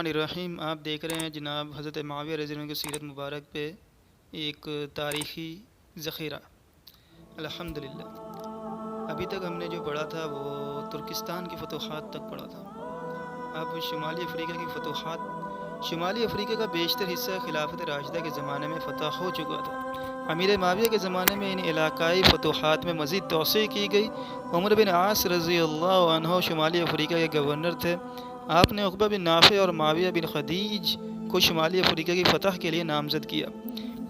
الرحیم آپ دیکھ رہے ہیں جناب حضرت معاویہ رضی اللہ عنہ کی سیرت مبارک پہ ایک تاریخی ذخیرہ الحمدللہ۔ ابھی تک ہم نے جو پڑھا تھا وہ ترکستان کی فتوحات تک پڑھا تھا۔ اب شمالی افریقہ کی فتوحات، شمالی افریقہ کا بیشتر حصہ خلافت راشدہ کے زمانے میں فتح ہو چکا تھا۔ امیر معاویہ کے زمانے میں ان علاقائی فتوحات میں مزید توسیع کی گئی۔ عمر بن عاص رضی اللہ عنہ شمالی افریقہ کے گورنر تھے۔ آپ نے عقبہ بن نافع اور معاویہ بن خدیج کو شمالی افریقہ کی فتح کے لیے نامزد کیا۔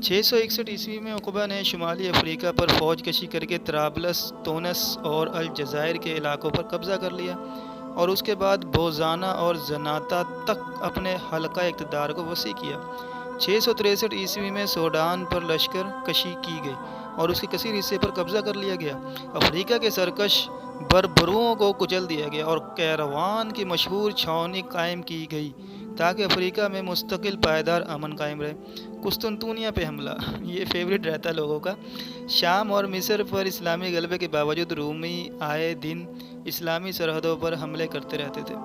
661 عیسوی میں عقبہ نے شمالی افریقہ پر فوج کشی کر کے طرابلس، تونس اور الجزائر کے علاقوں پر قبضہ کر لیا اور اس کے بعد بوزانا اور زناتا تک اپنے حلقہ اقتدار کو وسیع کیا۔ 663 عیسوی میں سوڈان پر لشکر کشی کی گئی اور اس کے کثیر حصے پر قبضہ کر لیا گیا۔ افریقہ کے سرکش بربروؤں کو کچل دیا گیا اور کیروان کی مشہور چھاؤنی قائم کی گئی تاکہ افریقہ میں مستقل پائیدار امن قائم رہے۔ قسطنطنیہ پہ حملہ، یہ فیوریٹ رہتا ہے لوگوں کا۔ شام اور مصر پر اسلامی غلبے کے باوجود رومی آئے دن اسلامی سرحدوں پر حملے کرتے رہتے تھے،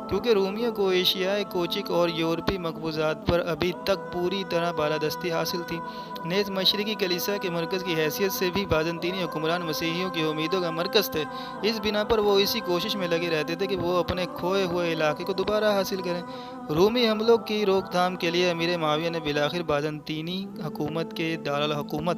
کیونکہ رومیوں کو ایشیائی کوچک اور یورپی مقبوضات پر ابھی تک پوری طرح بالادستی حاصل تھی۔ نیز مشرقی کلیسا کے مرکز کی حیثیت سے بھی بازنطینی حکمران مسیحیوں کی امیدوں کا مرکز تھے۔ اس بنا پر وہ اسی کوشش میں لگے رہتے تھے کہ وہ اپنے کھوئے ہوئے علاقے کو دوبارہ حاصل کریں۔ رومی حملوں کی روک تھام کے لیے امیر معاویہ نے بالآخر بازنطینی حکومت کے دارالحکومت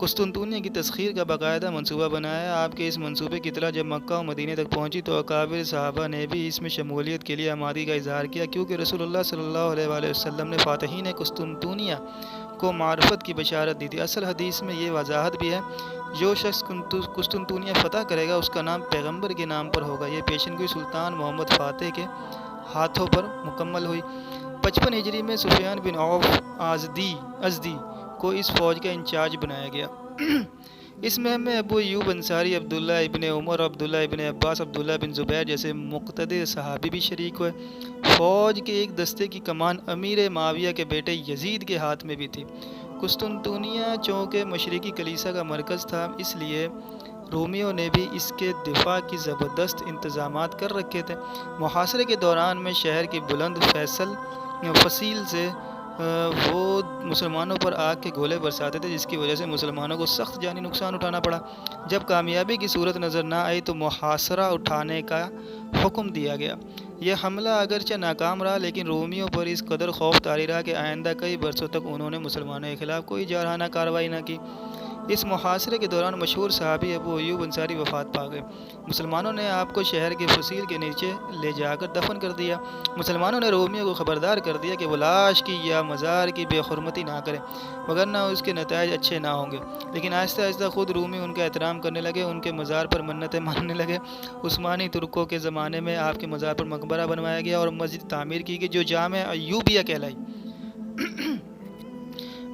قسطنطنیہ کی تسخیر کا باقاعدہ منصوبہ بنایا۔ آپ کے اس منصوبے کی اطلاع جب مکہ و مدینہ تک پہنچی تو اکابر صحابہ نے بھی اس میں شمولیت کے لیے آمادگی کا اظہار کیا، کیونکہ رسول اللہ صلی اللہ علیہ وآلہ وسلم نے فاتحین قسطنطنیہ کو معرفت کی بشارت دی تھی۔ اصل حدیث میں یہ وضاحت بھی ہے، جو شخص قسطنطنیہ فتح کرے گا اس کا نام پیغمبر کے نام پر ہوگا۔ یہ پیشنگوئی سلطان محمد فاتح کے ہاتھوں پر مکمل ہوئی۔ 55 ہجری میں سفیان بن عوف ازدی کو اس فوج کا انچارج بنایا گیا۔ اس مہم میں ابو ایوب انصاری، عبداللہ ابن عمر، عبداللہ ابن عباس، عبداللہ بن زبیر جیسے مقتدر صحابی بھی شریک ہوئے۔ فوج کے ایک دستے کی کمان امیر معاویہ کے بیٹے یزید کے ہاتھ میں بھی تھی۔ قسطنطنیہ چونکہ مشرقی کلیسا کا مرکز تھا، اس لیے رومیوں نے بھی اس کے دفاع کی زبردست انتظامات کر رکھے تھے۔ محاصرے کے دوران میں شہر کی بلند فصیل سے وہ مسلمانوں پر آگ کے گولے برساتے تھے، جس کی وجہ سے مسلمانوں کو سخت جانی نقصان اٹھانا پڑا۔ جب کامیابی کی صورت نظر نہ آئی تو محاصرہ اٹھانے کا حکم دیا گیا۔ یہ حملہ اگرچہ ناکام رہا، لیکن رومیوں پر اس قدر خوف طاری رہا کہ آئندہ کئی برسوں تک انہوں نے مسلمانوں کے خلاف کوئی جارحانہ کارروائی نہ کی۔ اس محاصرے کے دوران مشہور صحابی ابو ایوب انصاری وفات پا گئے۔ مسلمانوں نے آپ کو شہر کی فصیل کے نیچے لے جا کر دفن کر دیا۔ مسلمانوں نے رومیوں کو خبردار کر دیا کہ وہ لاش کی یا مزار کی بے حرمتی نہ کریں، وگرنہ اس کے نتائج اچھے نہ ہوں گے۔ لیکن آہستہ آہستہ خود رومی ان کا احترام کرنے لگے، ان کے مزار پر منتیں ماننے لگے۔ عثمانی ترکوں کے زمانے میں آپ کے مزار پر مقبرہ بنوایا گیا اور مسجد تعمیر کی گئی جو جامع ایوبیہ کہلائی۔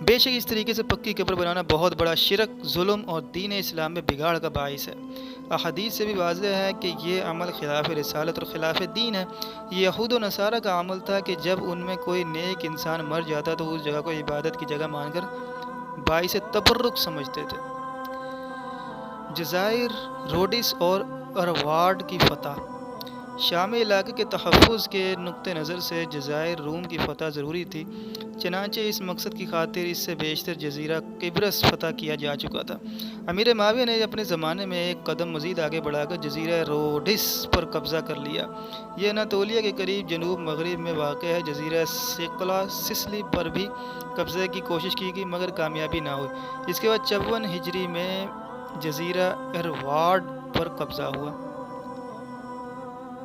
بے شک اس طریقے سے پکی قبر بنانا بہت بڑا شرک، ظلم اور دین اسلام میں بگاڑ کا باعث ہے۔ احادیث سے بھی واضح ہے کہ یہ عمل خلاف رسالت اور خلاف دین ہے۔ یہ یہود و نصارہ کا عمل تھا کہ جب ان میں کوئی نیک انسان مر جاتا تو اس جگہ کو عبادت کی جگہ مان کر باعث تبرک سمجھتے تھے۔ جزائر روڈس اور اروارڈ کی فتح۔ شامی علاقے کے تحفظ کے نقطہ نظر سے جزائر روم کی فتح ضروری تھی، چنانچہ اس مقصد کی خاطر اس سے بیشتر جزیرہ قبرص فتح کیا جا چکا تھا۔ امیر معاویہ نے اپنے زمانے میں ایک قدم مزید آگے بڑھا کر جزیرہ روڈس پر قبضہ کر لیا۔ یہ اناطولیہ کے قریب جنوب مغرب میں واقع ہے۔ جزیرہ سکلا سسلی پر بھی قبضے کی کوشش کی گئی مگر کامیابی نہ ہوئی۔ اس کے بعد 54 ہجری میں جزیرہ اروارڈ پر قبضہ ہوا۔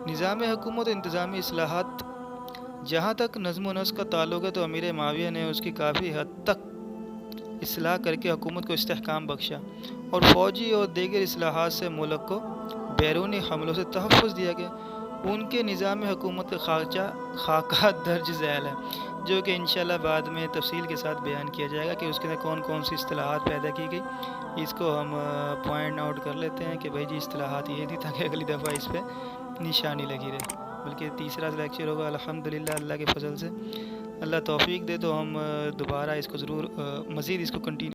نظام حکومت و انتظامی اصلاحات۔ جہاں تک نظم و نسق کا تعلق ہے تو امیر معاویہ نے اس کی کافی حد تک اصلاح کر کے حکومت کو استحکام بخشا اور فوجی اور دیگر اصلاحات سے ملک کو بیرونی حملوں سے تحفظ دیا گیا۔ ان کے نظام حکومت کا خاکہ درج ذیل ہے، جو کہ انشاءاللہ بعد میں تفصیل کے ساتھ بیان کیا جائے گا کہ اس کے اندر کون کون سی اصطلاحات پیدا کی گئی۔ اس کو ہم پوائنٹ آؤٹ کر لیتے ہیں کہ بھائی جی اصطلاحات یہ تھی، تاکہ اگلی دفعہ اس پہ نشانی لگی رہے۔ بلکہ تیسرا لیکچر ہوگا الحمدللہ اللہ کے فضل سے۔ اللہ توفیق دے تو ہم دوبارہ اس کو ضرور مزید اس کو کنٹینیو